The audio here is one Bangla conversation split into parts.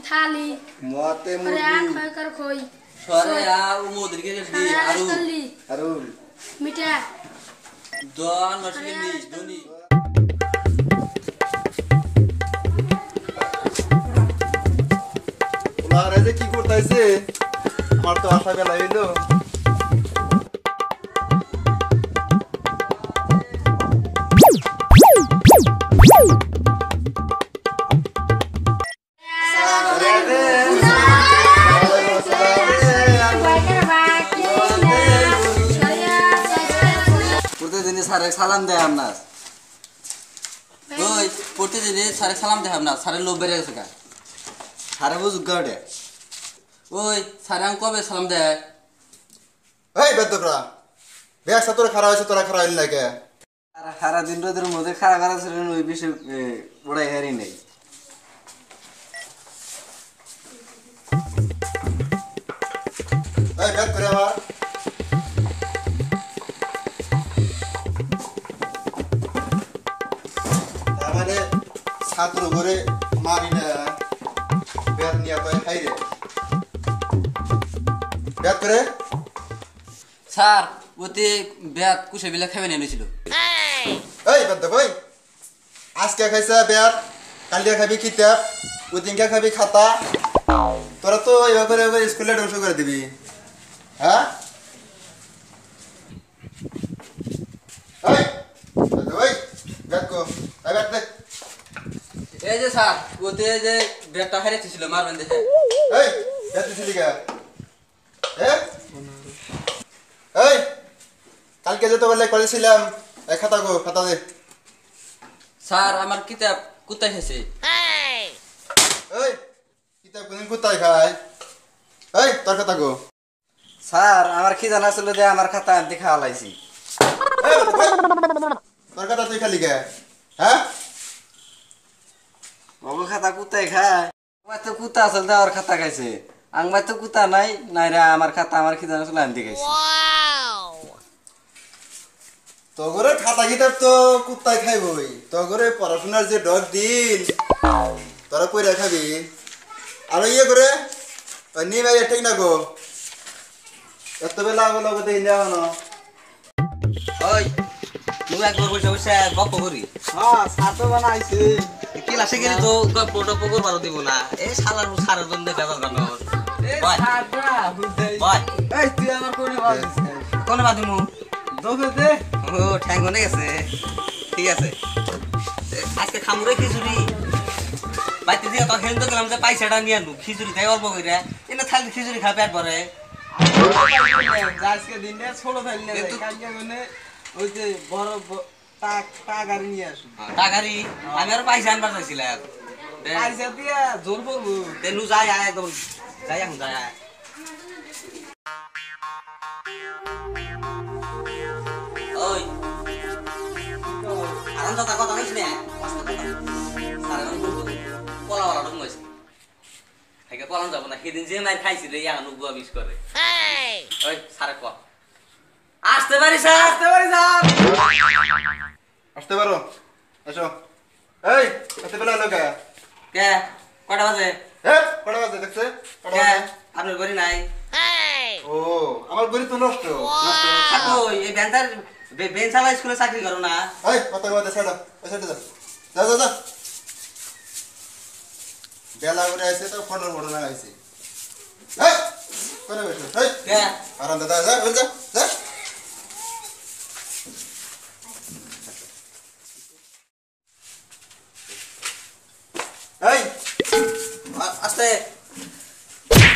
थाली मोते अरे आ खोई कर खोई सरे आ मोदर के दी आरु मिठा दोन मछली नी दोनी ওলারে যে কি করতেছে আমার তো আশা বেলা হইলো सारे सलाम दे हमना ओय पड़ते दिन सारे सलाम दे हमना सारे लोग बेरे सका সারা বুঝু গাড়ে ओय सारे हम कबे सलाम दे এই বেদবরা বেশ তোরা খারাপ হইছে তোরা খারাপ হইল লাগে আর সারা দিন রোদের মধ্যে খাড়া খাড়া ছিলেন ওই বেশি ওড়াই হারি নাই এই বেদ করে আমার আমারে ছাত্র ঘরে মারি না বেদ নিয়া কই হাইরে বেদ করে স্যার ওতে বেত কুছে বিলা খাবে নেছিল এই বেদ ভাই আজকে খাইছা বেদ কালকে খাবি কিতাব ওদিনকে খাবি খাতা তোরা তো এইভাবে করে স্কুলে ধ্বংস করে দিবি হ্যাঁ এই বেদ ভাই বেদ কো এই বেদ দে এই যে স্যার ওতে যে বেতটা হারিয়েছিল মারবেন দেখে এই বেদ দিছিলি কে এই কালকে যেতে বলে করেছিলাম এই খাতা গো খাতা দে স্যার আমার কিতাব কোথায় গেছে এই কিতাব কোন কোথায় খায় এই তোর খাতা গো স্যার আমার কি জানা ছিল যে আমার খাতা আনতে খাওয়া লাইছি এই তোর খাতা তুই খালি কে হ্যাঁ বাবু খাতা কোথায় খায় আমার তো কুতা আসল দে আর খাতা খাইছে আমার তো কুতা নাই নাই রে আমার খাতা আমার কি জানা ছিল আনতে খাইছে তোগরে খাতা কিতাব তো কুত্তায় খাইবই তোগরে পড়াশোনার যে ডগ দিন তোরা কইরা খাবি আর ইয়ে করে নি ভাই ঠিক না গো এত বেলা হলো গো দেই না হনো ওই তুই একবার বসে বসে গপ্প করি হ্যাঁ সাতো বানাইছি ক্লাসে গেলে তো গপ্পটা পকর মারো দিব না এই শালার সারার জন্য বেজার বানো ভাই ভাই এই তুই আমার কোনে বাজিস কোন বাদিমু দোকে দে ও ঠ্যাং মনে গেছে ঠিক আছে আজকে খামুরে খিচুড়ি বাইতে দিয়ে তো হেলতে গেলাম যে পয়সাটা নিয়ে আনবো খিচুড়ি তাই অল্প করে এনে থাকলে খিচুড়ি খা পেট ভরে আজকে দিনে ছোট ফেললে কালকে মানে ওই যে বড় টাকারি নিয়ে আসুন টাকারি আমি আর পয়সা আনবার চাইছিলাম পয়সা দিয়ে জোর পড়বো তেনু যাই আয় একদম যাই এখন যাই আয় ওই আনন্দ কথা কইছ না সারা পোলা ওলা রকম হইছে আগে পলান যাব না সেদিন যে মার খাইছিল ইয়ানো গুয়া মিস করে ওই সারা ক আসতে পারি স্যার আসতে পারো এসো এই এত বেলা হলো কে কে কটা বাজে কটা বাজে দেখছে কটা কে বাজে আপনার গরি নাই ও আমার গরি তো নষ্ট থাকো এই বেঞ্চালা স্কুলে চাকরি করো না এই কথা কথা ছাড়ো ছাড়ো যা যা যা বেলা করে আইছে তো ফোন না আইছে এই কোনে বসে এই কে আরাম দাদা যা যা যা আস্তে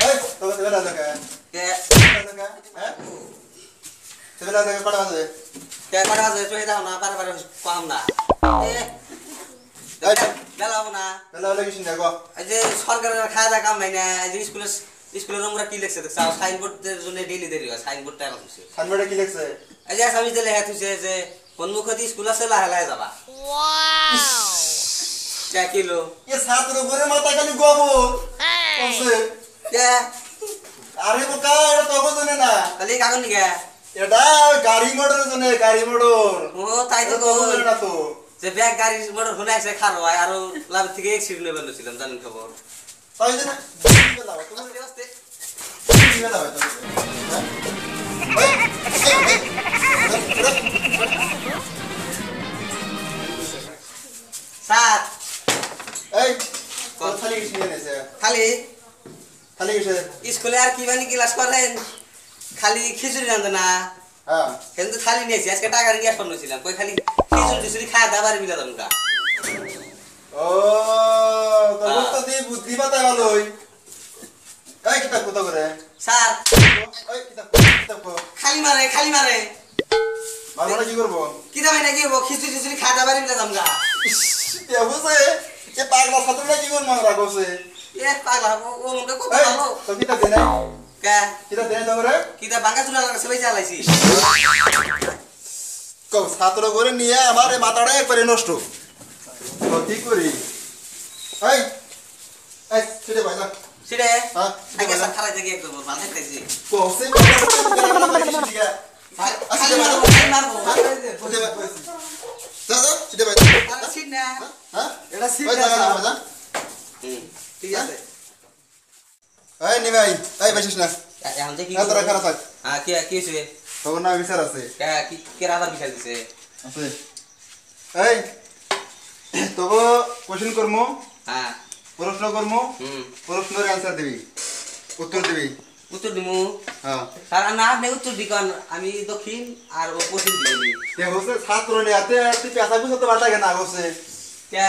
এই তোকে দেবে না তোকে কে হ্যাঁ দেবে না তোকে কটা বাজে কে কটা বাজে তুই দাও না বারে কম না এই বেলা হবো না বেলা হলে কিছু না গো এই যে সরকারের খাওয়া দাওয়া কাম নাই না এই যে স্কুলের আমরা কি লিখছে দেখছো সাইনবোর্ডের জন্য ডেইলি দেরি হয় সাইনবোর্ডটা এখন হচ্ছে সানবারে কি লিখছে এই যে আমি দিলে হ্যাঁ তুই যে সম্মুখে স্কুল আছে লাহে লাহে যাবা কে কিলো এ ছাত্র ঘরে মাথা খালি গোবর কইছে কে আরে বোকা এটা তো জানে না খালি কাগজ নিকে এটা গাড়ি মোটরের জন্য গাড়ি মোটর ও তাই তো জানে না তো যে ব্যাগ গাড়ি মোটর হলে এসে খার হয় আর লাভ থেকে অ্যাক্সিডেন্ট হয়ে বলেছিলাম জানেন খবর তাই জানা বেলা হয় আস্তে আস্তে বেলা হয় স্যার এই কত খালি কিছু নিয়ে নেছে খালি খালি কিছু স্কুলে আর কি বানি ক্লাস করেন খালি খিচুড়ি রান্ধে না হ্যাঁ কিন্তু খালি নিয়েছি আজকে টাকা নিয়ে আসতে ছিলাম কই খালি খিচুড়ি টিচুড়ি খাওয়া দাবার মিলা দাম কা ও তো তো দি বুদ্ধি পাতা ভালোই এই কিতাব কত করে স্যার এই কিতাব কো খালি মারে মারমারা কি করব কি দামে নাকি ও খিচুড়ি টিচুড়ি খাওয়া দাবার মিলা দাম কা এ বুঝে এ পাগলা ছাত্ররা কি করব মারা কইছে এ পাগলা ও মুখে কত এই ভালো তো কিতাব দে না কে কিতাব দে না করে কি দা বাঙ্গা চুলা লাগা সবাই চালাইছি কো ছাত্র করে নিয়ে আমার এই মাথাটা একবারে নষ্ট তো কি করি এই এই ছেড়ে ভাই না সিরে হ্যাঁ আগে স্যার খালাই থেকে একদম ভালো থাকতেছি কোসে খালি মারবো দাদা ছেড়ে ভাই আর সিট না হ্যাঁ এটা সিট ওই জায়গা না বাজা ঠিক আছে এই নি ভাই এই বসিস না এখন যে কি না তোরা খারাপ থাক হ্যাঁ কি কি হইছে তোর না বিচার আছে কে কি কে আবার বিছাই দিছে আছে এই তবো কোশ্চেন করমু হ্যাঁ প্রশ্ন করমু হুম প্রশ্নের অ্যানসার দিবি উত্তর দিবি উত্তর দিমু হ্যাঁ স্যার না আপনি উত্তর দিকন আমি দক্ষিণ আর ও পশ্চিম দিবি কে হচ্ছে ছাত্র নে আতে তুই পেশা বুঝতে পারতা কেন হচ্ছে কে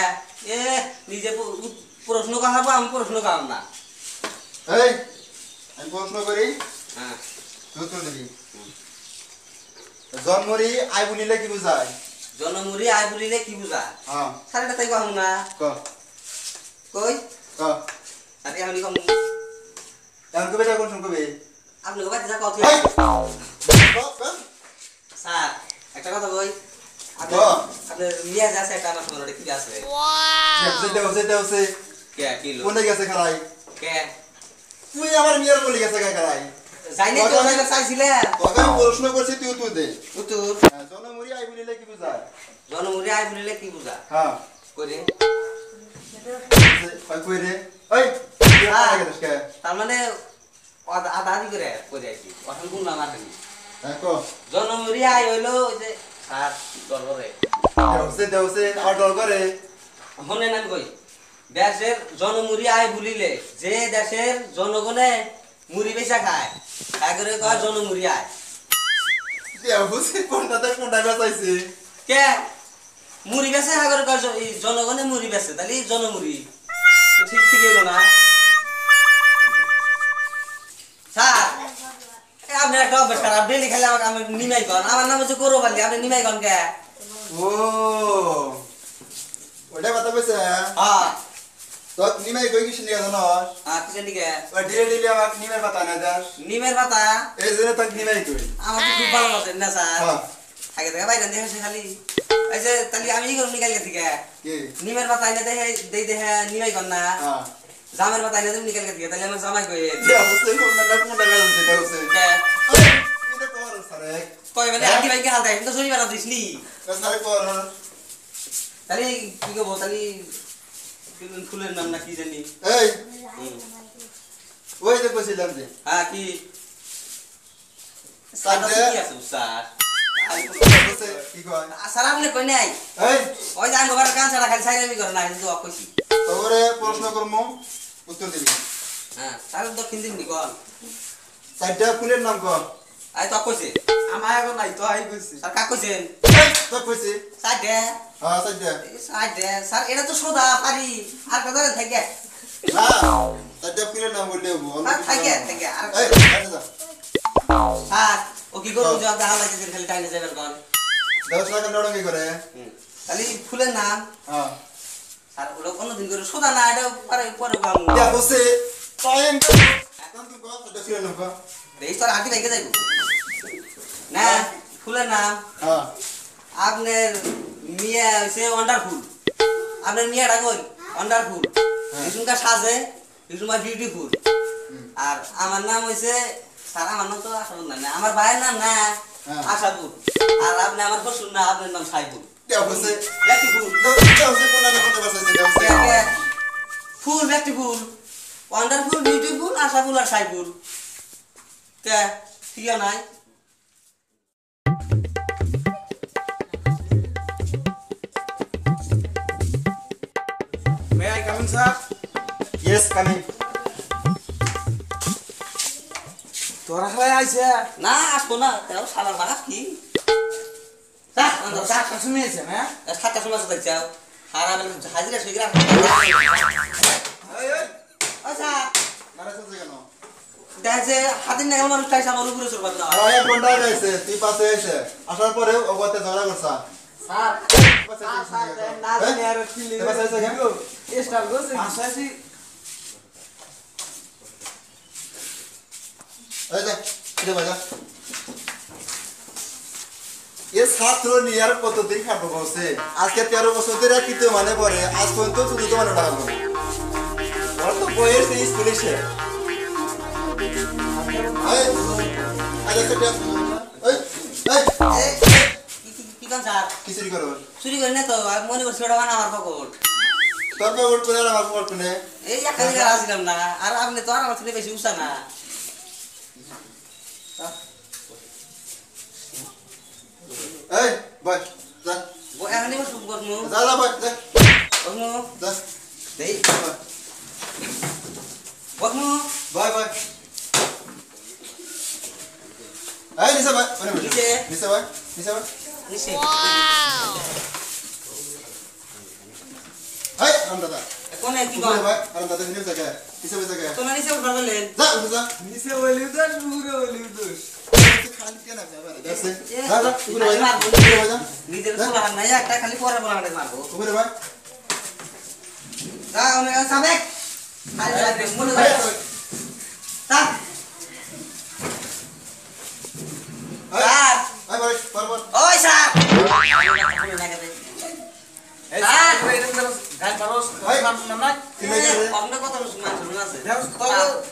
এ নিজে প্রশ্ন কাহাবো আমি প্রশ্ন কাহাম না এই আমি প্রশ্ন করি হ্যাঁ উত্তর দিবি জন্মরি আই বলিলে কি বুঝায় জনমুরি আই বলিলে কি বুঝা হ্যাঁ স্যার এটা তাই কাহাম না ক কই ক আরে আমি কম এখন কবে যা কোশ্চেন কবে আপনি বাড়ি যা কথা এই স্যার একটা কথা কই আপনি ক আপনি নিয়ে যাচ্ছে একটা আমার মনে কি আছে দেওছে কে কিলো কোনে গেছে খালাই কে তুই আমার মিয়ার বলি গেছে খালাই যাইনি তো না চাইছিলে তোকে আমি প্রশ্ন করছি তুই উত্তর দে উত্তর জনমরি আই বলিলে কি বুঝায় জনমুরি আই বলিলে কি বুঝা হ্যাঁ করে কই রে এই তার মানে আধা আধি করে করে আইছি অসল কোন নাম আছে হ্যাঁ ক জনমুরি আই হইলো ওই যে স্যার দরবারে দেওছে আর ডর করে হনে নাম কই দেশের জনমুরি আই বলিলে যে দেশের জনগণে মুড়ি বেচা খায় তাই করে কয় জনমুরি আয় দেওছে কোনটা বেচাইছে কে মুড়ি বেচে হাগর কয় জনগণে মুড়ি বেচে তাহলে জনমুরি ঠিক ঠিক হলো না স্যার আপনি একটা অভ্যাস খারাপ ডেলি খালি আমাকে আমি নিমাই কন আমার নাম হচ্ছে গৌরব আলী আপনি নিমাই কন কে ও ওটা কথা কইছে হ্যাঁ তো নিমাই কই কিছু নিয়ে জানোস কিসের দিকে ওই ডিলে ডিলে আমাকে নিমের পাতা না দাস নিমের পাতা এই জন্য তাক নিমাই কই আমার তো খুব ভালো লাগছে না স্যার হ্যাঁ আগে থেকে বাইরে দেখে খালি এই যে তাহলে আমি কি করব নিকাল গেছি কে কি নিমের পাতা এনে দেখে দেই দেখে নিমাই কন না হ্যাঁ জামের পাতা এনে তুমি নিকাল গেছি তাহলে আমার জামাই কই দেওছে কোনটা বেচাইছে দেওছে কে এটা কর সারে কই মানে আদি ভাই কে হাল দেয় তো শুনি বানা দিসনি সারে কর তাহলে কি করব তাহলে ফুলের নাম না কি জানি এই ওই যে কইছিলাম যে হ্যাঁ কি স্যার স্যার যে- কি আছে স্যার কি কয় স্যার আপনি কই নাই এই ওই যে আঙ্গবার কান ছাড়া খালি সাইরামি করে না কিন্তু কইছি তোরে প্রশ্ন করমু উত্তর দিবি হ্যাঁ তাহলে দক্ষিণ দিন নি কোন চারটা ফুলের নাম কর আই তো কইছে আমার এখন নাই তো আই কইছি স্যার কা কইছেন এই তো কইছি সাইডে হ্যাঁ চারটা সাইডে স্যার এটা তো সোদা পারি আর কথা থাকে না তাতে ফুলের নাম বললে হবো থাকে এই আচ্ছা স্যার ও কি করব যে দেখা লাগছে খালি টাইনে যাবেন কোন দেওস না কেন কি করে খালি ফুলের নাম হ্যাঁ স্যার ওটা কোনদিন করে সোদা না এটা পরে পরে গাম ইয়া বসে টাইম কোন তুই কথা তাতে ফুলের নাম দেই তোর আগে থেকে যাইব না ফুলের নাম হ্যাঁ আপনার মিয়া হইছে ওয়ান্ডারফুল আপনার মিয়াটা কই ওয়ান্ডারফুল ইসুমকা সাজে ইসুমা বিউটিফুল আর আমার নাম হইছে স্যার আমার নাম তো আশাবুল না আমার ভাইয়ের নাম না আশাবুল আর আপনি আমার পছন্দ না আপনার নাম সাইবুল ইয়া বসে বিউটিফুল দেওসে কোন নাম কোন ভাষা দেওসে ফুল বিউটিফুল ওয়ান্ডারফুল বিউটিফুল আশাবুল আর সাইবুল কে ঠিক নাই May I come in, sir? Yes coming তোরা খাই আইছে না আসবো না তাও সালার বাঘা কি যা আন্দাজ ডাক্তার শুনিয়েছে না সাতটা সময় সাথে যাও আর আমি হাজিরা শিগরা এই এই আচ্ছা মারা চলছে কেন দেখে হাতির নাগাল মানুষ চাইছে আমার উপরে চড়বা না আর এক ঘন্টা গেছে তুই পাশে এসে আসার পরে ওগতে ঝগড়া করছা স্যার পাশে না জানি আর ফিলি পাশে এসে কেন স্টার গোছে আসাছি এই যে এটা বাজা এর ছাত্র নিয়ে আর কতদিন খাটবো বসে আজকে 13 বছর ধরে কিতে মানে পরে আজ পর্যন্ত শুধু তো মানে টাকা ওর তো বইয়ের সেই স্কুলে সে এই আজ একটা টেস্ট এই কি কাম স্যার কিসের করো চুরি করি না তো মনে করছি ওটা মানে আমার পকেট তোর পকেট করে আমার পকেট কোনে এই একটা দিকে আসলাম না আর আপনি তো আর আমার থেকে বেশি উঠা না এই বয় যা এখন এবার শুরু করবো যা যা বয় যা করবো যা দেই করবো বয় বয় এই নিচে বয় মানে নিচে। নিচে বয় নিচে বয় নিশ্চয় এই আমরা দা কোনে কি উপরে কর বয় আর দাদা নিচে জায়গা নিচে বয় জায়গা তোমার নিচে উঠবা গেলেন যা উপরে যা নিচে বলি দোষ পুরো বলি দোষ খালি কেন যাবে দেখছে যা যা উপরে বয় মারবো। উপরে বয় যা নিজের খোলা হাত নাই একটা খালি পরে বলা হাতে মারবো উপরে বয় যা অনেক সাবেক খালি লাগবে মনে এই করে তা স্যার এই বয় পর পর ওই স্যার এই স্যার গাল পারোস এই। নাম নাম না কিনে গেলে আপনার কথা শুনুন আছে দেওস তো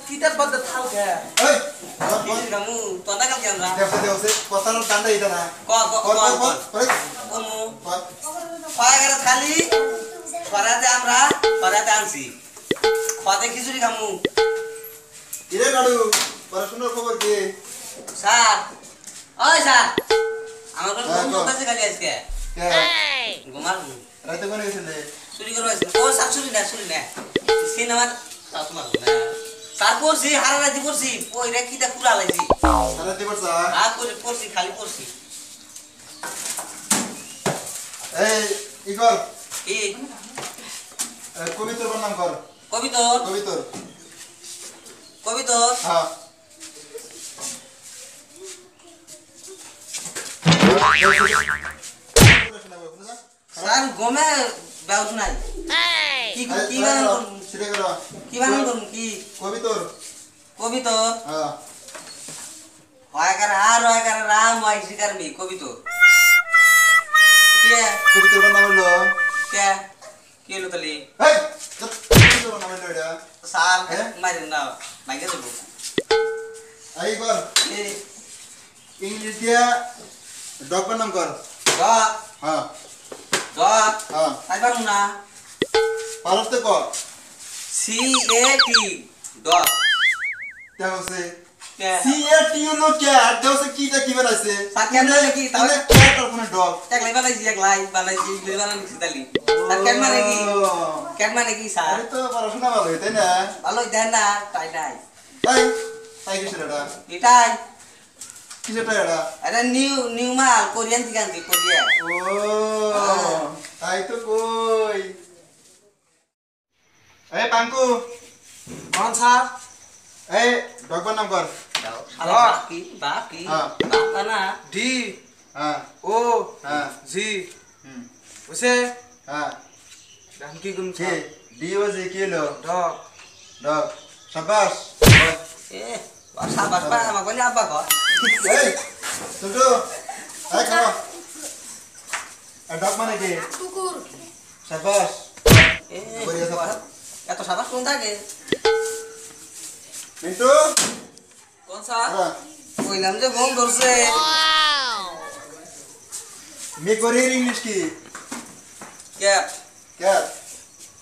কিতাব বদ্ধ থাল কে এই পর পর কামু তোনা কাল কেন দেখছে দেখছে কথার ডান্ডা এটা না ক ক পর পর পর পর কমু পর পায়গারে খালি ফরাতে আমরা ফরাতে আনছি খাতে খিচুড়ি খামু ইরে নাড়ু পড়াশোনার খবর কি স্যার ওই স্যার আমার কোন হ্যাঁ, ঘুম কও। হচ্ছে খালি আজকে কে ঘুমার রাতে কোনে গেছিলে চুরি করবো আজকে ও স্যার চুরি না সিনেমার তাও তোমার না স্যার পড়ছি হারা রাতি পড়ছি ওইটা কিটা পুরা লাগছি সারা দিবস হাত করে পড়ছি খালি পড়ছি এই ইগর কি কবিতর নাম কর কবিতর কবিতর কবিতর হ্যাঁ স্যার গমে ব্যবস নাই কি কি বানান করুন সেটা করো কি বানান করুন কি কবিতর কবিতর হ্যাঁ হয়কার আর হয়কার রাম হয় শিকার মি কবিতর কে কবিতর নাম হলো কে কি হলো তালি এই কবিতর নাম হলো এটা স্যার হ্যাঁ? মাইরেন না মাইকে দেবো এই কর এই ইংলিশ দিয়া ডগের নাম কর দ হ্যাঁ দ হ্যাঁ তাই পারুন না পারতে কর CAT ডগ কে হচ্ছে কে সিএটি হলো ক্যাট দেওছে কিটা কি বানাইছে স্যার কেন বলে কি তাহলে ক্যাট আর কোন ডগ একলাই বানাইছি একলাই বানাইছি দুই বানাইছি তালি স্যার কেন মানে কি কেন মানে কি স্যার আরে তো পড়াশোনা ভালো তাই না ভালোই দেন না তাই নাই তাই তাই কিসের এটা এটাই কিসের এটা এটা নিউ মাল কোরিয়ান থেকে আনছি কোরিয়া ও তাই তো কই এই পাঙ্কু ও কোন স্যার এই ডগবার নাম কর শালা বাপ কি হ্যাঁ। বাপ না ডি হ্যাঁ ও হ্যাঁ জি হুম বুঝছে হ্যাঁ আমি কি করুন কি ডিওজি কি হলো ডগ ডগ সাবাস এ সাবাস পা আমাকে বলি আব্বা কর এই ছোটু এই খাও ডগ মানে কি কুকুর সাবাস এ বড়িয়া সাবাস এত সাবাস কোন থাকে মিন্টু কোন স্যার হ্যাঁ কইলাম যে ঘুম ধরছে মি করি ইংলিশ কি ক্যাপ ক্যাট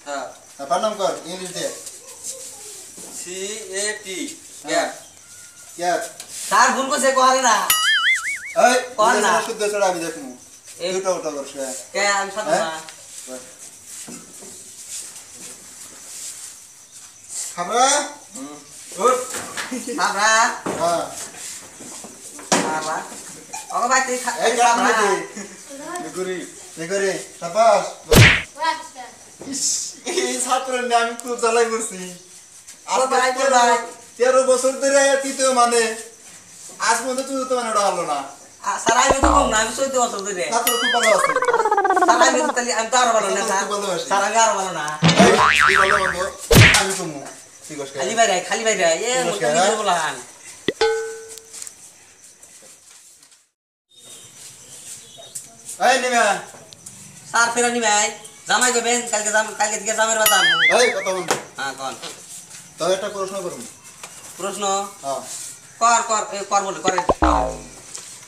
হ্যাঁ তারপর নাম কর ইংলিশ দিয়ে সি এ টি ক্যাট ক্যাট স্যার ভুল করছে কোহারে না এই কর না। শুদ্ধ ছড়া আমি দেখমু এই- দুটো উল্টা করছ কে আমি সাথে না খাবা উঠ সাবরা হ্যাঁ সাবরা ওকে ভাই তুই এই ক্যাট সাবরা মানে কি মেকুরি দেখরে সাবাস ইস, এই ছাত্রের নিয়ে আমি খুব জ্বালাই করছি আজ ভাই, থেকে ভাই। 13 বছর ধরে তৃতীয় মানে আজ পর্যন্ত চতুর্থ মানে ওটা হলো না স্যার আমি তো কম না আমি 14 বছর ধরে ছাত্র খুব ভালো আছে স্যার আমি তো তাহলে আমি তো আরো ভালো না স্যার খুব ভালোবাসি। স্যার আমি আরো ভালো না এই, কি ভালো বন্ধু আমি কমু ঠিক আছে খালি বাইরে এ মোটা নমস্কার। নিজে বলান এই নিমা স্যার ফেরানি ভাই জামাই গবেন কালকে থেকে জামাইর বাতাম এই কত বন্ধু হ্যাঁ কোন তো একটা প্রশ্ন করুন প্রশ্ন হ্যাঁ কর বলে করে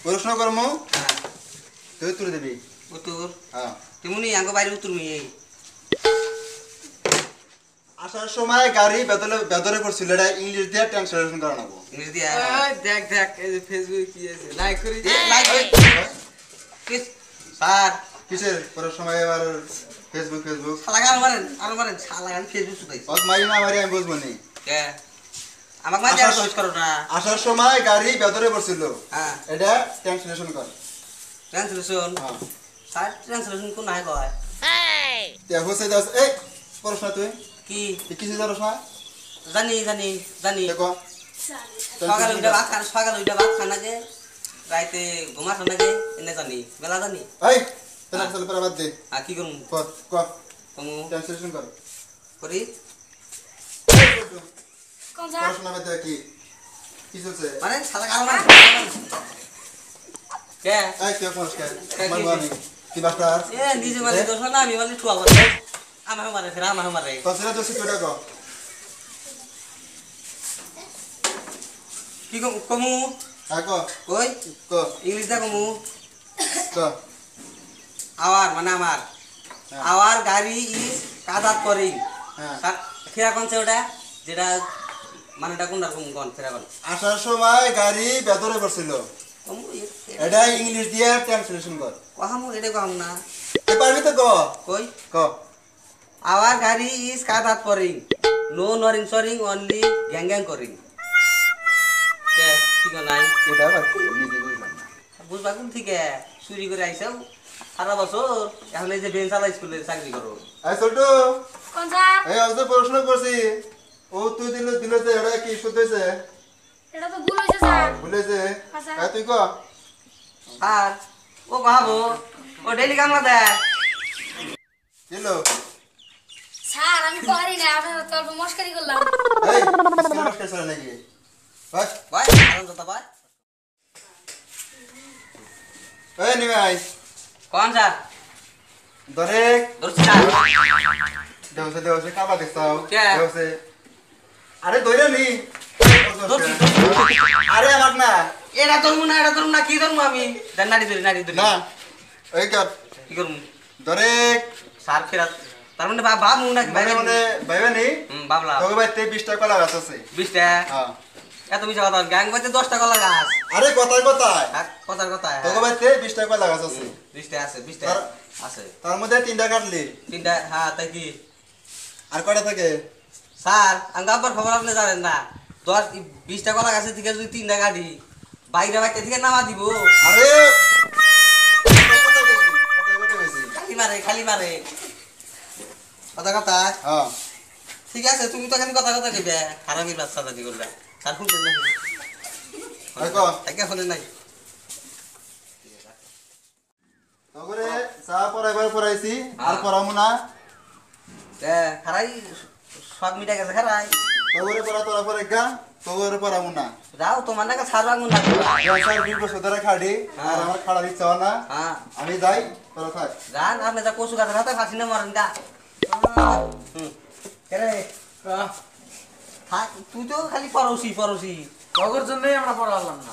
প্রশ্ন করমু হ্যাঁ তুই তুলে দিবি উত্তর হ্যাঁ তেমনি আঙ্গ বাইরে উত্তর মি এই আসার সময় গাড়ি বেদরে পড়ছিল এটা ইংলিশ দিয়ে ট্রান্সলেশন করা নাবো ইংলিশ দিয়া দেখ দেখ এই যে ফেসবুকে কি আছে লাইক করি লাইক কিস স্যার কিসের পরের সময় এবার ফেসবুক শালা আরো মারেন শালা আমি ফেসবুক শুধাইছি অত মারি না মারি আমি বুঝবো নি কে আমাকে মাঝে আর চয়েস করো না আসার সময় গাড়ি বেদরে পড়ছিল হ্যাঁ এটা ট্রান্সলেশন কর ট্রান্সলেশন হ্যাঁ স্যার ট্রান্সলেশন কোন নাই কয় তে হোসে দাস এই প্রশ্ন তুই কি কিসে যারস না জানি দেখো সকালে উঠে ভাত খান আগে রাইতে ঘুমা খান আগে এনে জানি মেলা জানি এই ট্রান্সলেশন করা বাদ দে আর কি করুন কর ক কমু ট্রান্সলেশন কর করি কোন স্যার পড়াশোনা বাদ দে কি কি চলছে মানে শালা কারো মানে কে এই তুই কোন কে কি? মারবানি কি বাস্টার এ নিজে মানে দোষ না আমি বলি টুয়া বল আমার মারে ফেরা আমার মারে তসরা তো সিকুড়া কো কি কমু আকো কই কো ইংলিশ দা কমু কো আওয়ার মানে আমার হ্যাঁ। আওয়ার গাড়ি ইজ কাদাত করি হ্যাঁ ফেরা কোনছে ওটা যেটা মানে এটা কোনটা কোন ফেরা কোন আসার সময় গাড়ি বেদরে পড়ছিল কমু এটা ইংলিশ দিয়ে ট্রান্সলেশন কর কহামু এটা কম না এ পারবি তো কো কই কো Our gari is kadat pouring. No noring soring, only gang coring. কে ঠিক নাই এটা আবার নিজে বুঝলাম না বুঝবা কোন থেকে চুরি করে আইসাও সারা বছর এখন এই যে বেঞ্চালা স্কুলে চাকরি করো এই ছোটু কোন স্যার এই আজ তো প্রশ্ন করছি ও তুই দিল যে এটা কি শুদ্ধ হয়েছে এটা তো ভুল হয়েছে স্যার ভুলেছে আচ্ছা। এই তুই কো আর ও ভাবো ও ডেইলি কামলা দেয় দিলো স্যার আমি পারি না আপনারা তো অল্প মস্কারি করলাম এই স্কুল মাস্টার স্যার নাকি বাস ভাই আরাম তো ভাই এই নিমাই কোন স্যার ধরে ধরছি স্যার দেওসে কাবা দেখছাও কে? দেওসে আরে ধরে নি ধরছি আরে আমাক না এটা ধরমু না কি ধরমু আমি দেন নাড়ি ধরি না এই কাট কি করমু ধরে স্যার ফেরা তার মানে ভাবমু নাকি ভাই মানে ভাইবা নি ভাবলাম তোকে ভাই 23 টাকা কলা গাছ আছে 20 টা হ্যাঁ এত মিছা কথা গ্যাং বাজে 10 টাকা লাগা আছে আরে কথায় কথায় আর কথার কথা তোকে ভাই 20 টাকা কলা গাছ আছে 20 টা আছে 20 টা তার- আছে তার মধ্যে 3টা কাটলি তিনটা হ্যাঁ তাই কি আর কয়টা থাকে স্যার আমি আবার খবর আপনি জানেন না 20 টাকা লাগা আছে থেকে যদি 3টা গাড়ি বাইরে বাইতে থেকে নামা দিব আরে কথা কইছি খালি মারে কথা কথা হ্যাঁ ঠিক ঠিক আছে তুমি তো খালি কথা কথা কইবে হারামির বাচ্চা দাদি করলা স্যার শুনছেন না দেখো আগে শুনেন নাই তগরে চা পড়াইবার পড়াইছি আর পড়ামু না খারাই সব মিটা গেছে খারাই তগরে পড়া তোরা পরে গা তগরে পড়ামু না যাও তোমার নাকি ছাড় রাখুন না স্যার 2 বছর ধরে খাড়ি আর আমার খাড়া দিচ্ছ না হ্যাঁ আমি যাই তোরা থাক যান আপনি যা কচু গাছের হাতে ফাঁসি না মারেন গা কেরে থাক তুই তো খালি পরশি তগর জন্যই আমরা পড়ালাম না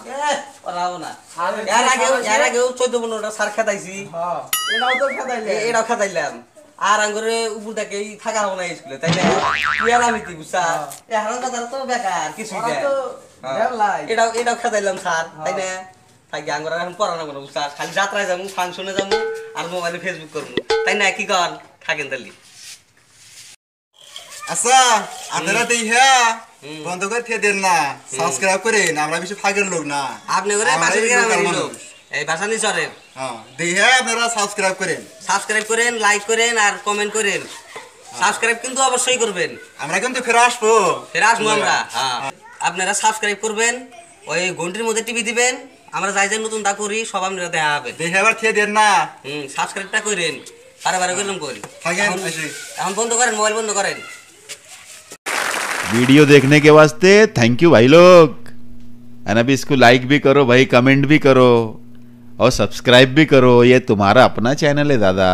পড়াবো না আরে এর আগেও 14-15টা সার খেতাইছি হ্যাঁ এটাও তো খাতাইলে এটাও খেতাইলাম আর আঙ্গুরে উপর থেকে থাকা হবো না স্কুলে তাই না তুই আর আমি তুই বুঝছা এখন কথা তো বেকার কিছু ওরা তো দেড়লাই এটাও খেতাইলাম স্যার তাই না থাকি আঙ্গুর এখন পড়ানো কোনো বুঝছা খালি যাত্রায় যাবো ফাংশনে যাবো আর মোবাইলে ফেসবুক করবো তাই না কি কর থাকেন তাহলে আচ্ছা আপনারা দেই হ্যাঁ বন্ধ করে থে দেন না সাবস্ক্রাইব করেন আমরা বেশি ফাগের লোক না আপনি করে বাসা থেকে আমার লোক এই বাসা নি চরেন হ্যাঁ দেই হ্যাঁ আপনারা সাবস্ক্রাইব করেন লাইক করেন আর কমেন্ট করেন সাবস্ক্রাইব কিন্তু অবশ্যই করবেন আমরা কিন্তু ফেরা আসবো ফের আসবো আমরা হ্যাঁ আপনারা সাবস্ক্রাইব করবেন ওই ঘন্টির মধ্যে টিভি দিবেন আমরা যাই যাই নতুন তা করি সব আপনারা দেখা হবে দেই এবার থে দেন না সাবস্ক্রাইবটা করেন বারে করলাম করি থাকেন এখন বন্ধ করেন মোবাইল বন্ধ করেন वीडियो देखने के वास्ते थैंक यू भाई लोग है ना भी इसको लाइक भी करो भाई कमेंट भी करो और सब्सक्राइब भी करो ये तुम्हारा अपना चैनल है दादा